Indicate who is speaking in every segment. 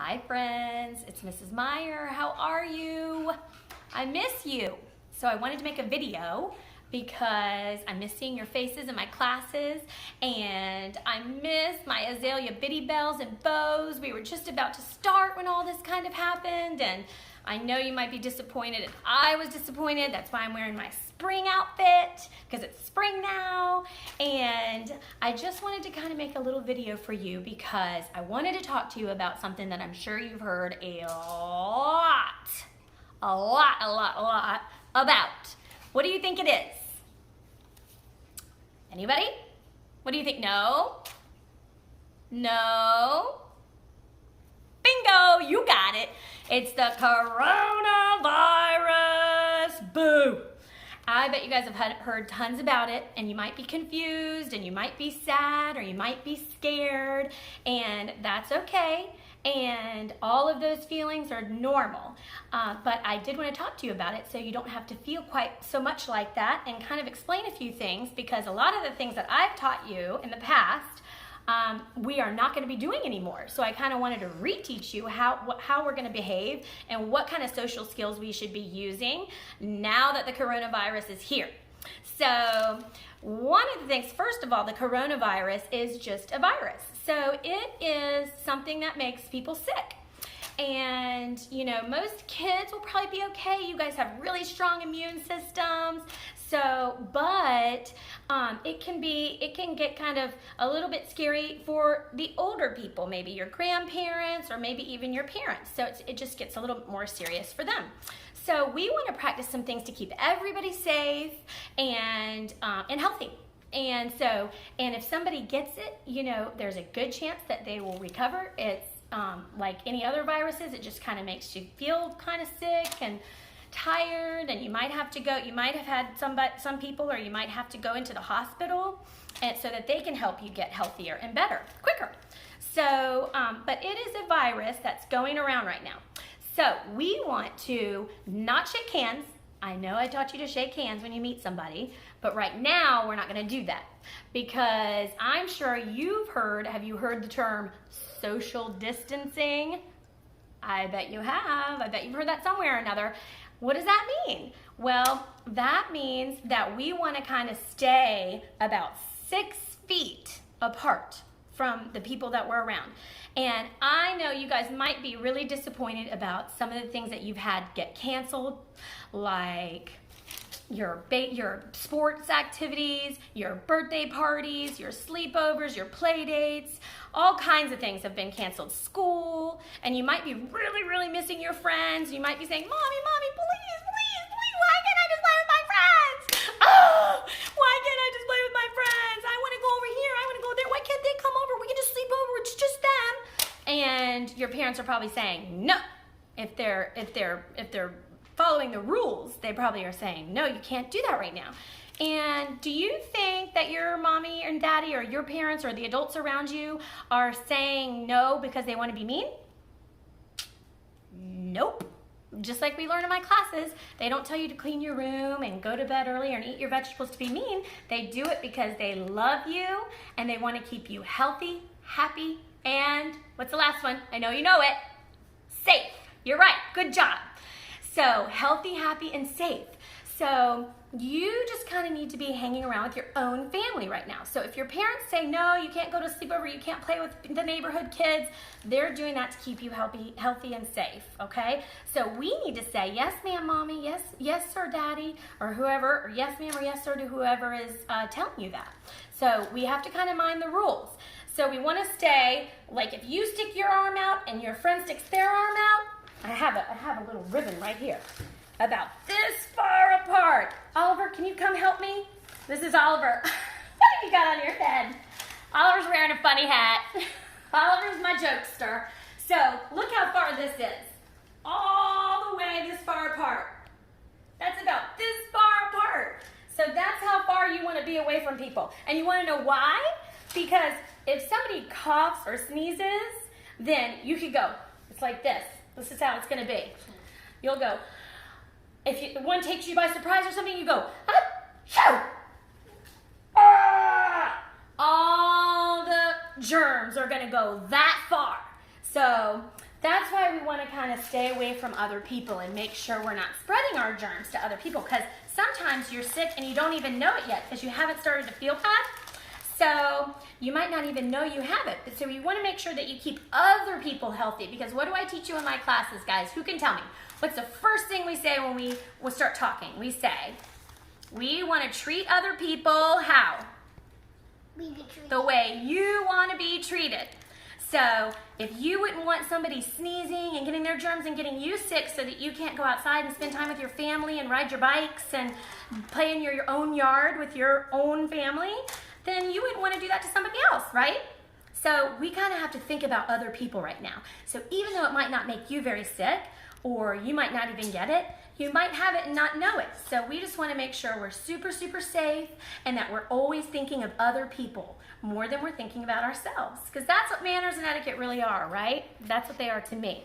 Speaker 1: Hi friends, it's Mrs. Meyer. How are you? I miss you. So I wanted to make a video because I miss seeing your faces in my classes and I miss my azalea bitty bells and bows. We were just about to start when all this kind of happened, and I know you might be disappointed, and I was disappointed. That's why I'm wearing my spring outfit, because it's spring now. And I just wanted to kind of make a little video for you because I wanted to talk to you about something that I'm sure you've heard a lot about. What do you think it is? Anybody? What do you think? No? No? Bingo, you got it. It's the coronavirus. Boo. I bet you guys have heard tons about it, and you might be confused, and you might be sad, or you might be scared, and that's okay. And all of those feelings are normal. But I did want to talk to you about it so you don't have to feel quite so much like that, and kind of explain a few things, because a lot of the things that I've taught you in the past, we are not going to be doing anymore. So I kind of wanted to reteach you how we're going to behave and what kind of social skills we should be using now that the coronavirus is here. So one of the things, first of all, the coronavirus is just a virus. So it is something that makes people sick. And, you know, most kids will probably be okay. You guys have really strong immune systems. So, but it can get kind of a little bit scary for the older people, maybe your grandparents or maybe even your parents. So it just gets a little more serious for them. So we want to practice some things to keep everybody safe and healthy. And if somebody gets it, you know, there's a good chance that they will recover. It's like any other viruses, it just kind of makes you feel kind of sick and tired, and you might have had some people, or you might have to go into the hospital, and so that they can help you get healthier and better quicker. So but it is a virus that's going around right now. So we want to not shake hands. I know I taught you to shake hands when you meet somebody, but right now we're not going to do that, because I'm sure have you heard the term social distancing? I bet you have. I bet you've heard that somewhere or another. What does that mean? Well, that means that we want to kind of stay about 6 feet apart from the people that we're around. And I know you guys might be really disappointed about some of the things that you've had get canceled, like your sports activities, your birthday parties, your sleepovers, your play dates. All kinds of things have been canceled. School, and you might be really, really missing your friends. You might be saying, Mommy, please, why can't I just play with my friends? Oh, why can't I just play with my friends? I want to go over here, I want to go there. Why can't they come over? We can just sleep over, it's just them. And your parents are probably saying, no. If they're following the rules, they probably are saying, no, you can't do that right now. And do you think that your mommy and daddy or your parents or the adults around you are saying no because they want to be mean? Nope. Just like we learn in my classes, they don't tell you to clean your room and go to bed earlier and eat your vegetables to be mean. They do it because they love you and they want to keep you healthy, happy, and what's the last one? I know you know it. Safe. You're right. Good job. So healthy, happy, and safe. So you just kind of need to be hanging around with your own family right now. So if your parents say, no, you can't go to sleepover, you can't play with the neighborhood kids, they're doing that to keep you healthy and safe, okay? So we need to say, yes, ma'am, mommy, yes, sir, daddy, or whoever, or yes, ma'am, or yes, sir, to whoever is telling you that. So we have to kind of mind the rules. So we want to stay, like if you stick your arm out and your friend sticks their arm out, I have a little ribbon right here, about this far apart. Oliver, can you come help me? This is Oliver. What have you got on your head? Oliver's wearing a funny hat. Oliver's my jokester. So look how far this is. All the way this far apart. That's about this far apart. So that's how far you want to be away from people. And you want to know why? Because if somebody coughs or sneezes, then you could go, it's like this. This is how it's going to be. You'll go, if one takes you by surprise or something, you go, shoo! All the germs are going to go that far. So That's why we want to kind of stay away from other people and make sure we're not spreading our germs to other people, because sometimes you're sick and you don't even know it yet because you haven't started to feel bad. So you might not even know you have it. So you want to make sure that you keep other people healthy, because what do I teach you in my classes, guys? Who can tell me? What's the first thing we say when we start talking? We say, we want to treat other people how? The way you want to be treated. So if you wouldn't want somebody sneezing and getting their germs and getting you sick so that you can't go outside and spend time with your family and ride your bikes and play in your own yard with your own family, then you wouldn't want to do that to somebody else, right? So we kind of have to think about other people right now. So even though it might not make you very sick, or you might not even get it, you might have it and not know it. So we just want to make sure we're super, super safe and that we're always thinking of other people more than we're thinking about ourselves. Because that's what manners and etiquette really are, right? That's what they are to me.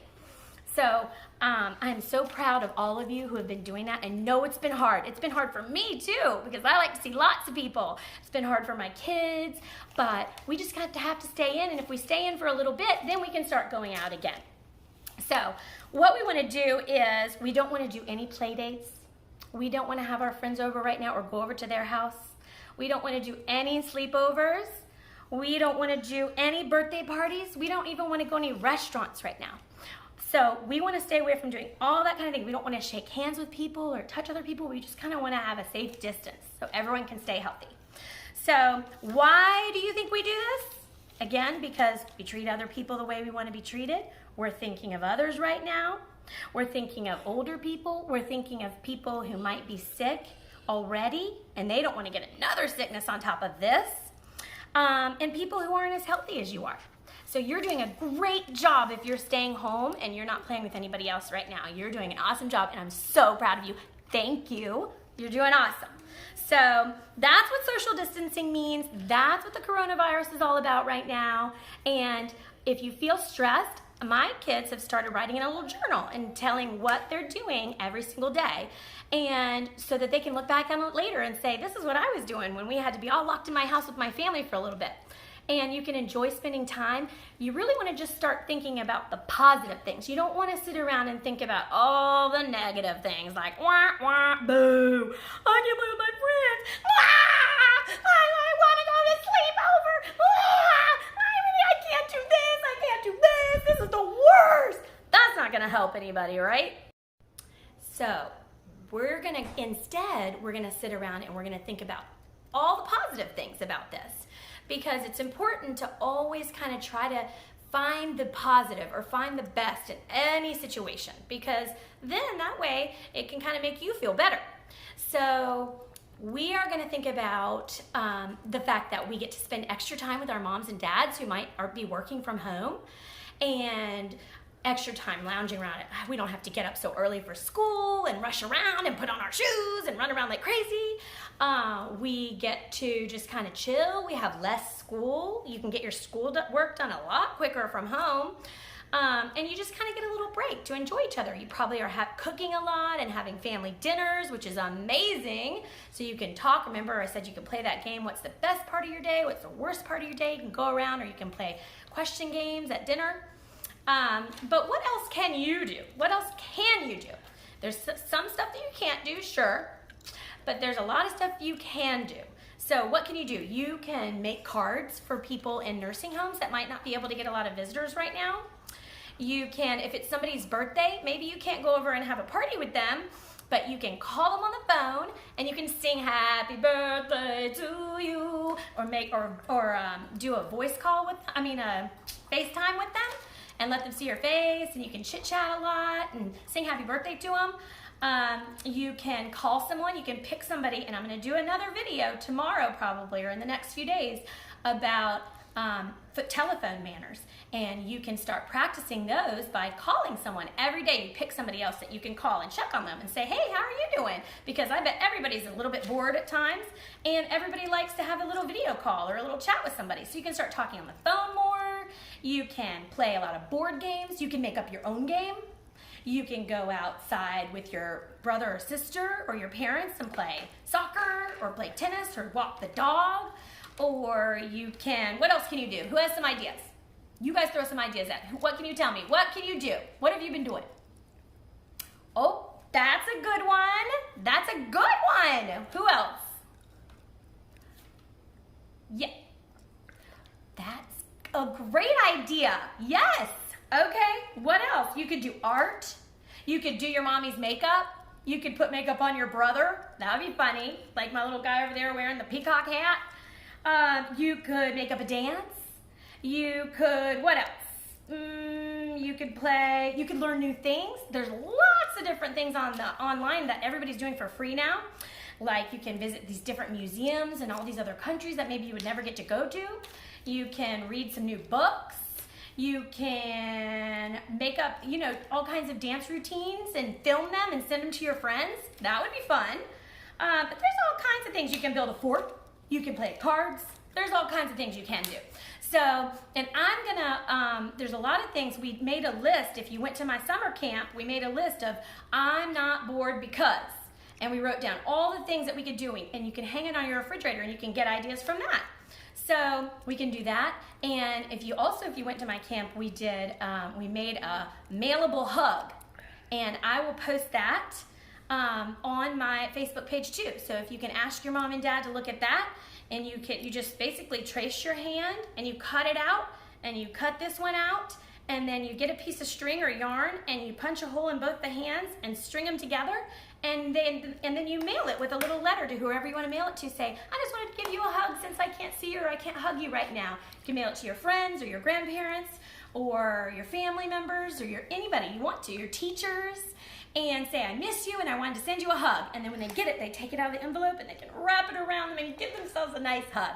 Speaker 1: So I'm so proud of all of you who have been doing that. And know it's been hard. It's been hard for me too, because I like to see lots of people. It's been hard for my kids, but we just have to stay in. And if we stay in for a little bit, then we can start going out again. So what we want to do is, we don't want to do any play dates. We don't want to have our friends over right now or go over to their house. We don't want to do any sleepovers. We don't want to do any birthday parties. We don't even want to go to any restaurants right now. So we want to stay away from doing all that kind of thing. We don't want to shake hands with people or touch other people. We just kind of want to have a safe distance so everyone can stay healthy. So why do you think we do this? Again, because we treat other people the way we want to be treated. We're thinking of others right now. We're thinking of older people. We're thinking of people who might be sick already and they don't want to get another sickness on top of this. And people who aren't as healthy as you are. So you're doing a great job if you're staying home and you're not playing with anybody else right now. You're doing an awesome job and I'm so proud of you. Thank you. You're doing awesome. So that's what social distancing means. That's what the coronavirus is all about right now. And if you feel stressed, my kids have started writing in a little journal and telling what they're doing every single day. And so that they can look back on it later and say, this is what I was doing when we had to be all locked in my house with my family for a little bit. And you can enjoy spending time. You really want to just start thinking about the positive things. You don't want to sit around and think about all the negative things like, wah, wah, boo, I can't play with my friends, wah, I want to go to sleepover, wah, I can't do this, I can't do this is the worst. That's not going to help anybody, right? So we're going to sit around and we're going to think about all the positive things about this. Because it's important to always kind of try to find the positive or find the best in any situation, because then that way it can kind of make you feel better. So we are going to think about the fact that we get to spend extra time with our moms and dads who might be working from home, and extra time lounging around. We don't have to get up so early for school and rush around and put on our shoes and run around like crazy. We get to just kind of chill. We have less school. You can get your school work done a lot quicker from home. And you just kind of get a little break to enjoy each other. You probably are cooking a lot and having family dinners, which is amazing. So you can talk. Remember, I said you can play that game, what's the best part of your day? What's the worst part of your day? You can go around, or you can play question games at dinner. But what else can you do? What else can you do? There's some stuff that you can't do, sure, but there's a lot of stuff you can do. So what can you do? You can make cards for people in nursing homes that might not be able to get a lot of visitors right now. You can, if it's somebody's birthday, maybe you can't go over and have a party with them, but you can call them on the phone and you can sing happy birthday to you, or do a voice call with, a FaceTime with them, and let them see your face, and you can chit chat a lot and sing happy birthday to them. You can call someone, you can pick somebody, and I'm going to do another video tomorrow probably, or in the next few days, about telephone manners. And you can start practicing those by calling someone every day. You pick somebody else that you can call and check on them and say, hey, how are you doing? Because I bet everybody's a little bit bored at times, and everybody likes to have a little video call or a little chat with somebody. So you can start talking on the phone more. You can play a lot of board games. You can make up your own game. You can go outside with your brother or sister or your parents and play soccer or play tennis or walk the dog. Or you can, what else can you do? Who has some ideas? You guys throw some ideas at. What can you tell me? What can you do? What have you been doing? Oh, that's a good one. That's a good one. Who else? Yeah. That's a great idea. Yes. Okay. What else? You could do art. You could do your mommy's makeup. You could put makeup on your brother. That would be funny. Like my little guy over there wearing the peacock hat. You could make up a dance. You could, what else? You could play, you could learn new things. There's lots of different things on the online that everybody's doing for free now. Like you can visit these different museums in all these other countries that maybe you would never get to go to. You can read some new books. You can make up, you know, all kinds of dance routines and film them and send them to your friends. That would be fun. But there's all kinds of things. You can build a fort. You can play cards. There's all kinds of things you can do. So, and I'm gonna, there's a lot of things. We made a list. If you went to my summer camp, we made a list of I'm not bored because. And we wrote down all the things that we could do. And you can hang it on your refrigerator and you can get ideas from that. So we can do that. And if you went to my camp, we made a mailable hug. And I will post that on my Facebook page too. So if you can ask your mom and dad to look at that, and you just basically trace your hand and you cut it out and you cut this one out, and then you get a piece of string or yarn and you punch a hole in both the hands and string them together, and then you mail it with a little letter to whoever you want to mail it to. Say, I just wanted to give you a hug since I can't see you or I can't hug you right now. You can mail it to your friends or your grandparents or your family members or anybody you want to, your teachers, and say, I miss you and I wanted to send you a hug. And then when they get it, they take it out of the envelope and they can wrap it around them and give themselves a nice hug.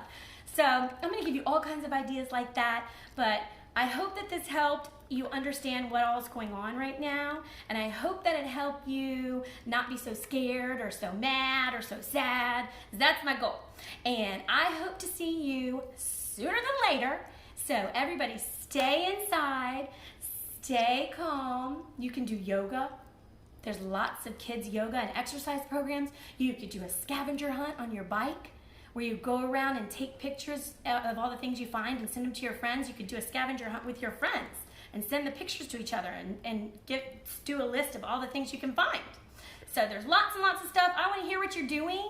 Speaker 1: So I'm gonna give you all kinds of ideas like that, but I hope that this helped you understand what all is going on right now, and I hope that it helped you not be so scared or so mad or so sad. That's my goal. And I hope to see you sooner than later. So everybody stay inside, stay calm. You can do yoga. There's lots of kids yoga and exercise programs. You could do a scavenger hunt on your bike where you go around and take pictures of all the things you find and send them to your friends. You could do a scavenger hunt with your friends and send the pictures to each other and do a list of all the things you can find. So there's lots and lots of stuff. I want to hear what you're doing.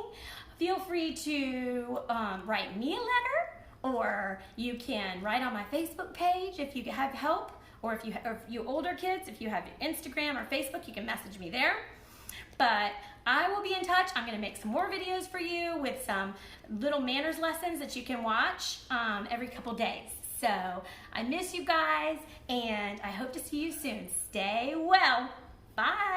Speaker 1: Feel free to write me a letter, or you can write on my Facebook page if you have help. Or if you older kids, if you have Instagram or Facebook, you can message me there. But I will be in touch. I'm gonna make some more videos for you with some little manners lessons that you can watch every couple days. So I miss you guys, and I hope to see you soon. Stay well. Bye.